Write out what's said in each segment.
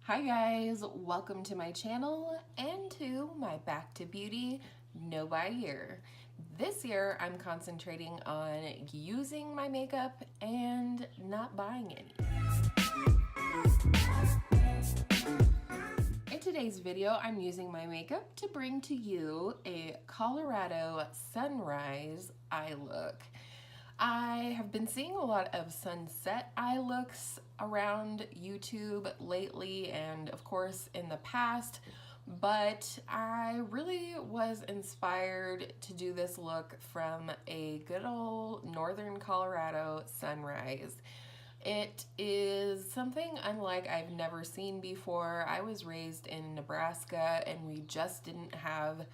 Hi guys, welcome to my channel and to my Back to Beauty No Buy year. This year I'm concentrating on using my makeup and not buying any. In today's video, I'm using my makeup to bring to you a Colorado sunrise eye look. I have been seeing a lot of sunset eye looks around YouTube lately and of course in the past, but I really was inspired to do this look from a good old northern Colorado sunrise. It is something unlike I've never seen before. I was raised in Nebraska and we just didn't have,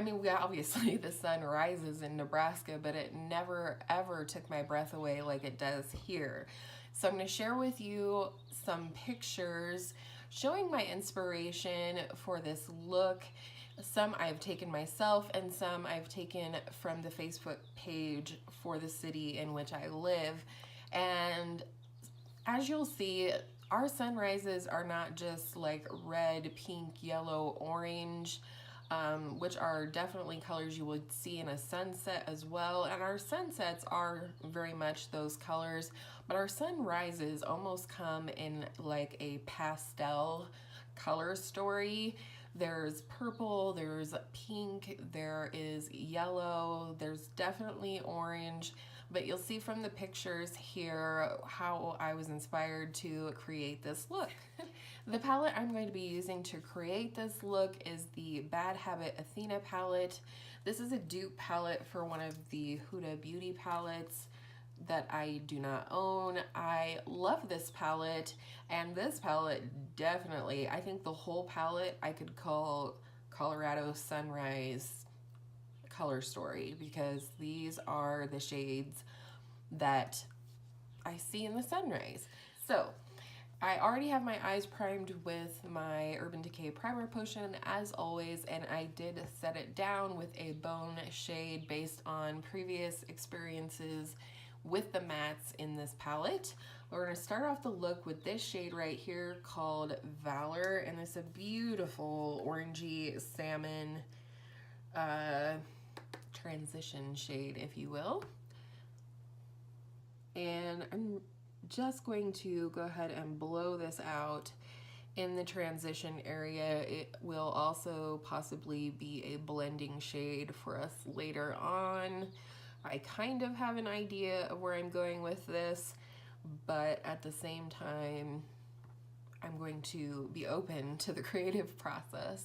we obviously the sun rises in Nebraska, but it never ever took my breath away like it does here. So I'm going to share with you some pictures showing my inspiration for this look. Some I've taken myself and some I've taken from the Facebook page for the city in which I live. And as you'll see, our sunrises are not just like red, pink, yellow, orange, which are definitely colors you would see in a sunset as well. And our sunsets are very much those colors, but our sunrises almost come in like a pastel color story. There's purple, there's pink, there is yellow, there's definitely orange, but you'll see from the pictures here how I was inspired to create this look. The palette I'm going to be using to create this look is the Bad Habit Athena palette. This is a dupe palette for one of the Huda Beauty palettes that I do not own. I love this palette, and this palette definitely, I think the whole palette I could call Colorado Sunrise Color Story, because these are the shades that I see in the sunrise. So I already have my eyes primed with my Urban Decay Primer Potion as always, and I did set it down with a bone shade based on previous experiences with the mattes in this palette. We're going to start off the look with this shade right here called Valor, and it's a beautiful orangey salmon transition shade, if you will. And I'm just going to go ahead and blow this out in the transition area. It will also possibly be a blending shade for us later on. I kind of have an idea of where I'm going with this, but at the same time, I'm going to be open to the creative process.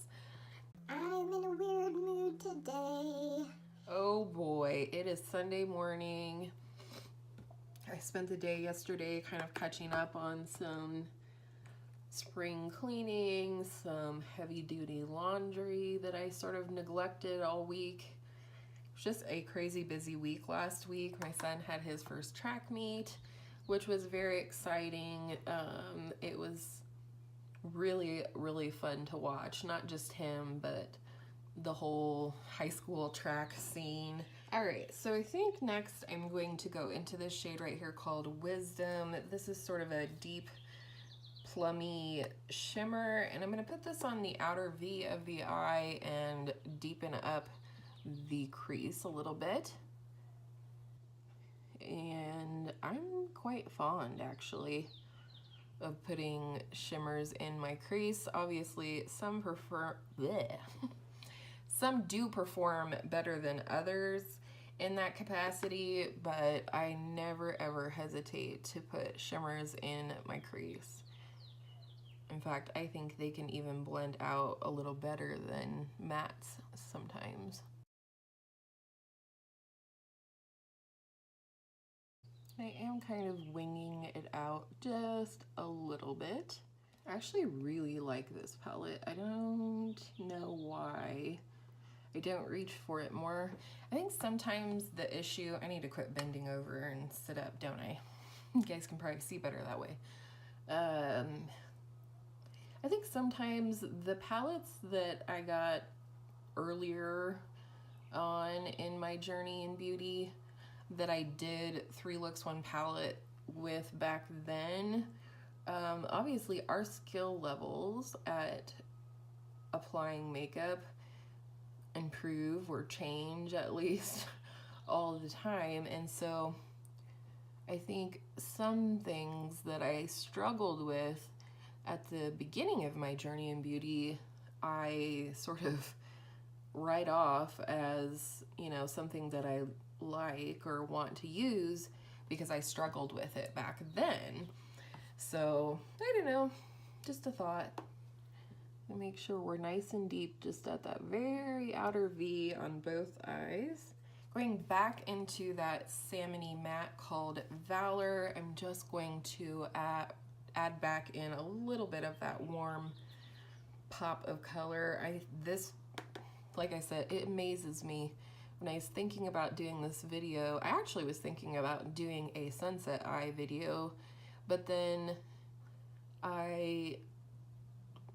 I'm in a weird mood today. Oh boy, it is Sunday morning. I spent the day yesterday kind of catching up on some spring cleaning, some heavy duty laundry that I sort of neglected all week. Just a crazy busy week last week. My son had his first track meet, which was very exciting. It was really fun to watch, not just him, but the whole high school track scene. All right, so I think next I'm going to go into this shade right here called Wisdom. This is sort of a deep plummy shimmer, and I'm going to put this on the outer V of the eye and deepen up the crease a little bit. And I'm quite fond actually of putting shimmers in my crease. Obviously some some do perform better than others in that capacity, but I never ever hesitate to put shimmers in my crease. In fact, I think they can even blend out a little better than mattes sometimes. I am kind of winging it out just a little bit. I actually really like this palette. I don't know why I don't reach for it more. I think sometimes the issue, I need to quit bending over and sit up, don't I? You guys can probably see better that way. I think sometimes the palettes that I got earlier on in my journey in beauty that I did 3 looks 1 palette with back then, obviously our skill levels at applying makeup improve or change at least all the time. And so I think some things that I struggled with at the beginning of my journey in beauty, I sort of write off as, you know, something that I like or want to use because I struggled with it back then. So I don't know, just a thought. Make sure we're nice and deep just at that very outer V on both eyes. Going back into that salmony matte called Valor, I'm just going to add back in a little bit of that warm pop of color. This, like I said, it amazes me. When I was thinking about doing this video, I actually was thinking about doing a sunset eye video, but then I,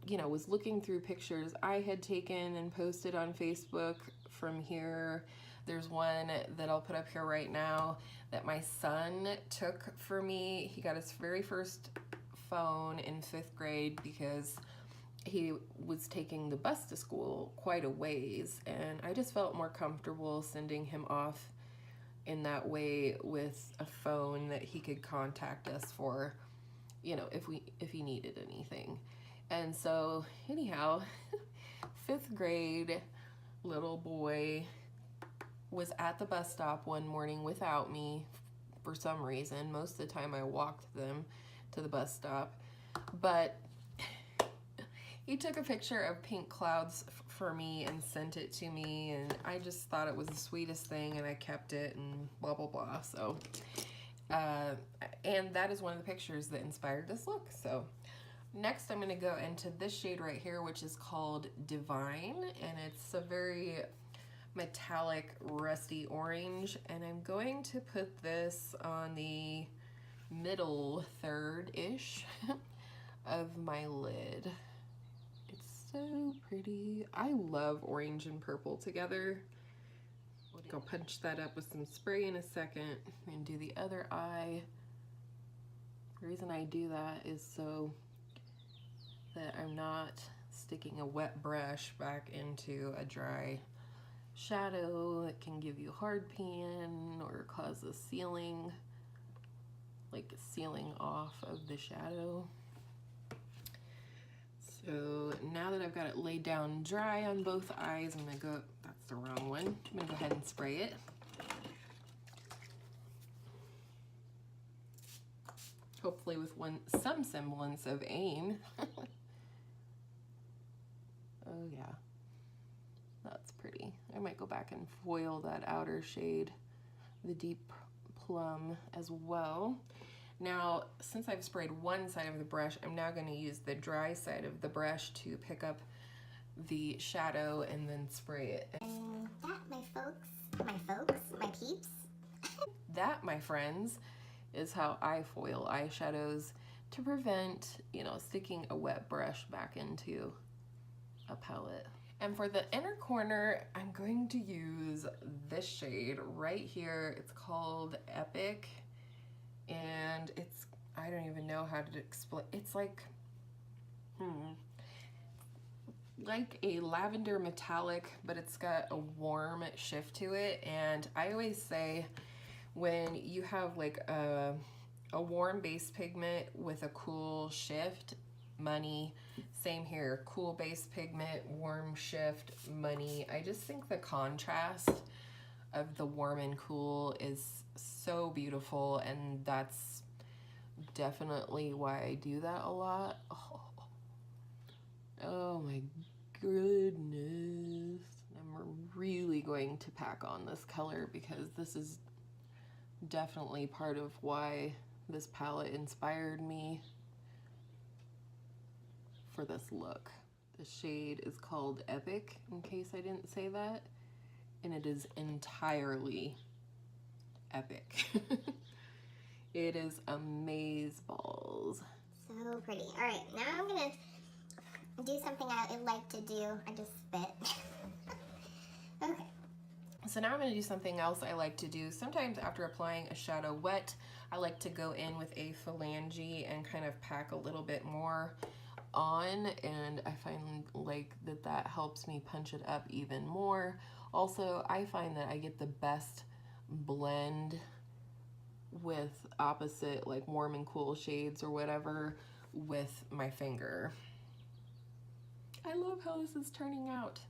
you know, was looking through pictures I had taken and posted on Facebook from here. There's one that I'll put up here right now that my son took for me. He got his very first phone in 5th grade because he was taking the bus to school quite a ways, and I just felt more comfortable sending him off in that way with a phone that he could contact us for, you know, if he needed anything. And so anyhow, 5th grade little boy was at the bus stop one morning without me for some reason. Most of the time I walked them to the bus stop, but he took a picture of pink clouds for me and sent it to me, and I just thought it was the sweetest thing, and I kept it and blah blah blah. So and that is one of the pictures that inspired this look. So next I'm going to go into this shade right here, which is called Divine, and it's a very metallic rusty orange, and I'm going to put this on the middle third-ish of my lid. It's so pretty. I love orange and purple together. I'll punch that up with some spray in a second and do the other eye. The reason I do that is so that I'm not sticking a wet brush back into a dry shadow that can give you hard pan or cause a sealing, like sealing off of the shadow. So now that I've got it laid down dry on both eyes, I'm gonna go, that's the wrong one, I'm gonna go ahead and spray it. Hopefully with some semblance of aim. Oh yeah, that's pretty. I might go back and foil that outer shade, the deep plum, as well. Now, since I've sprayed one side of the brush, I'm now going to use the dry side of the brush to pick up the shadow and then spray it. And that, my peeps. That, my friends, is how I foil eyeshadows to prevent, you know, sticking a wet brush back into a palette. And for the inner corner, I'm going to use this shade right here. It's called Epic, and it's, I don't even know how to explain. It's like a lavender metallic, but it's got a warm shift to it. And I always say, when you have like a warm base pigment with a cool shift, money. Same here, cool base pigment, warm shift, money. I just think the contrast of the warm and cool is so beautiful, and that's definitely why I do that a lot. Oh my goodness. I'm really going to pack on this color because this is definitely part of why this palette inspired me for this look. The shade is called Epic, in case I didn't say that, and it is entirely epic. It is amazeballs. So pretty. All right, now I'm gonna do something I like to do. I just spit. Okay. So now I'm going to do something else I like to do. Sometimes after applying a shadow wet, I like to go in with a phalange and kind of pack a little bit more on, and I find like that helps me punch it up even more. Also, I find that I get the best blend with opposite, like warm and cool shades or whatever, with my finger. I love how this is turning out.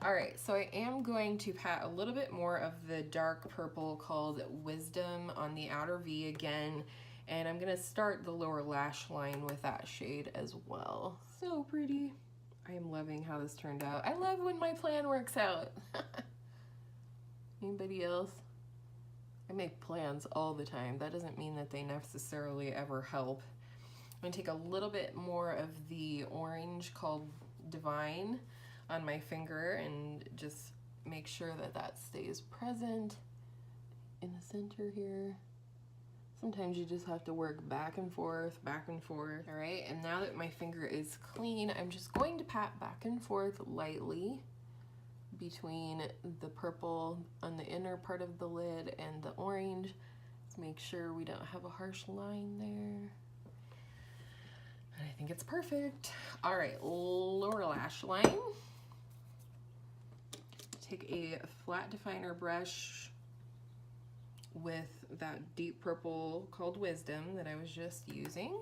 All right, so I am going to pat a little bit more of the dark purple called Wisdom on the outer V again, and I'm gonna start the lower lash line with that shade as well. So pretty. I am loving how this turned out. I love when my plan works out. Anybody else? I make plans all the time. That doesn't mean that they necessarily ever help. I'm gonna take a little bit more of the orange called Divine on my finger and just make sure that that stays present in the center here. Sometimes you just have to work back and forth, back and forth. All right, and now that my finger is clean, I'm just going to pat back and forth lightly between the purple on the inner part of the lid and the orange. Let's make sure we don't have a harsh line there. And I think it's perfect. All right, lower lash line. Take a flat definer brush with that deep purple called Wisdom that I was just using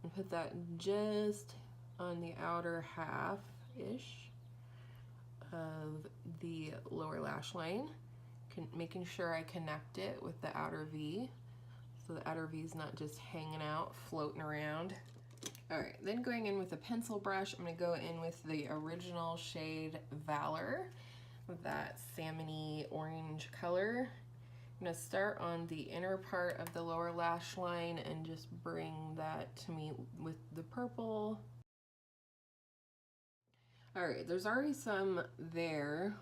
and put that just on the outer half-ish of the lower lash line, making sure I connect it with the outer V so the outer V is not just hanging out, floating around. All right, then going in with a pencil brush, I'm gonna go in with the original shade Valor, with that salmony orange color. I'm gonna start on the inner part of the lower lash line and just bring that to meet with the purple. All right, there's already some there,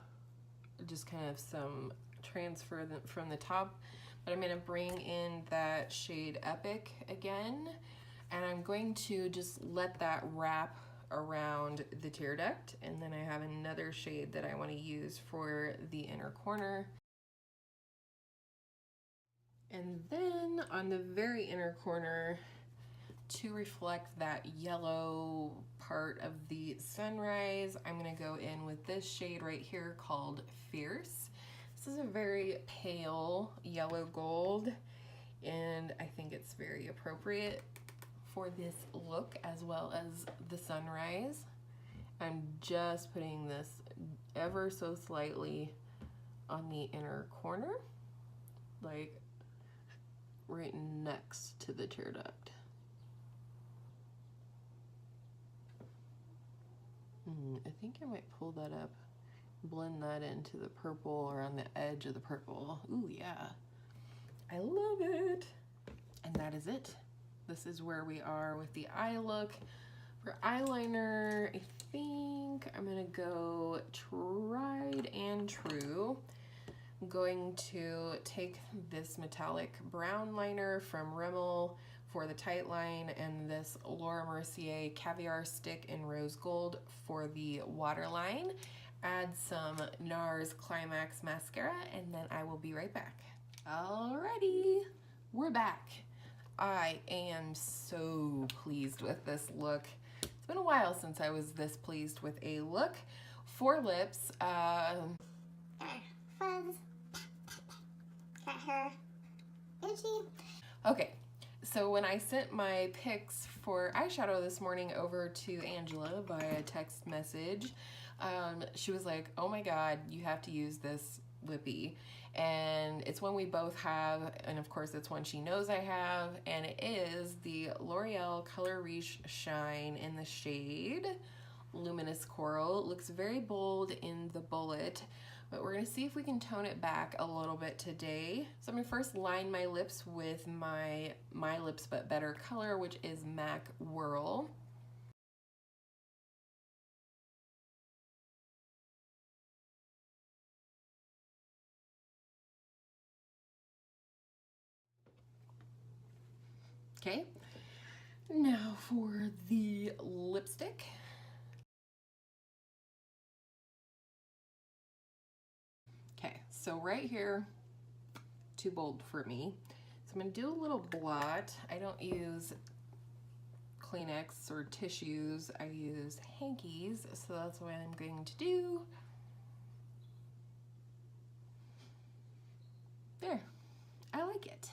just kind of some transfer from the top, but I'm gonna bring in that shade Epic again, and I'm going to just let that wrap around the tear duct, and then I have another shade that I want to use for the inner corner. And then on the very inner corner, to reflect that yellow part of the sunrise, I'm gonna go in with this shade right here called Fierce. This is a very pale yellow gold, and I think it's very appropriate for this look as well as the sunrise. I'm just putting this ever so slightly on the inner corner, like right next to the tear duct. I think I might pull that up, blend that into the purple or on the edge of the purple. Ooh, yeah. I love it. And that is it. This is where we are with the eye look. For eyeliner, I think I'm gonna go tried and true. I'm going to take this metallic brown liner from Rimmel for the tight line and this Laura Mercier Caviar Stick in Rose Gold for the waterline. Add some NARS Climax mascara, and then I will be right back. Alrighty, we're back. I am so pleased with this look. It's been a while since I was this pleased with a look. For lips, Fuzz. Got her itchy. Okay, so when I sent my pics for eyeshadow this morning over to Angela via text message, she was like, oh my God, you have to use this lippy. And it's one we both have, and of course it's one she knows I have, and it is the L'Oreal Color Riche Shine in the shade Luminous Coral. It looks very bold in the bullet, but we're gonna see if we can tone it back a little bit today. So I'm gonna first line my lips with my Lips But Better color, which is MAC Whirl. Okay, now for the lipstick. Okay, so right here, too bold for me. So I'm gonna do a little blot. I don't use Kleenex or tissues, I use hankies, so that's what I'm going to do. There, I like it.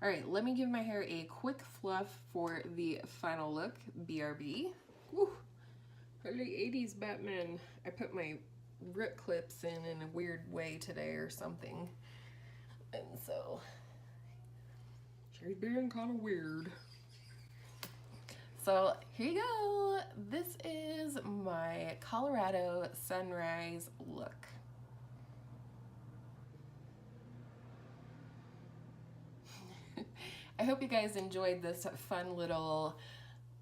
All right, let me give my hair a quick fluff for the final look, BRB. Woo, early 80s Batman. I put my root clips in a weird way today or something. And so, she's being kind of weird. So here you go. This is my Colorado sunrise look. I hope you guys enjoyed this fun little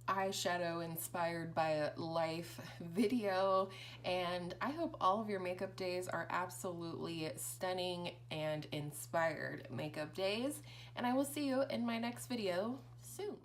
eyeshadow inspired by life video, and I hope all of your makeup days are absolutely stunning and inspired makeup days, and I will see you in my next video soon.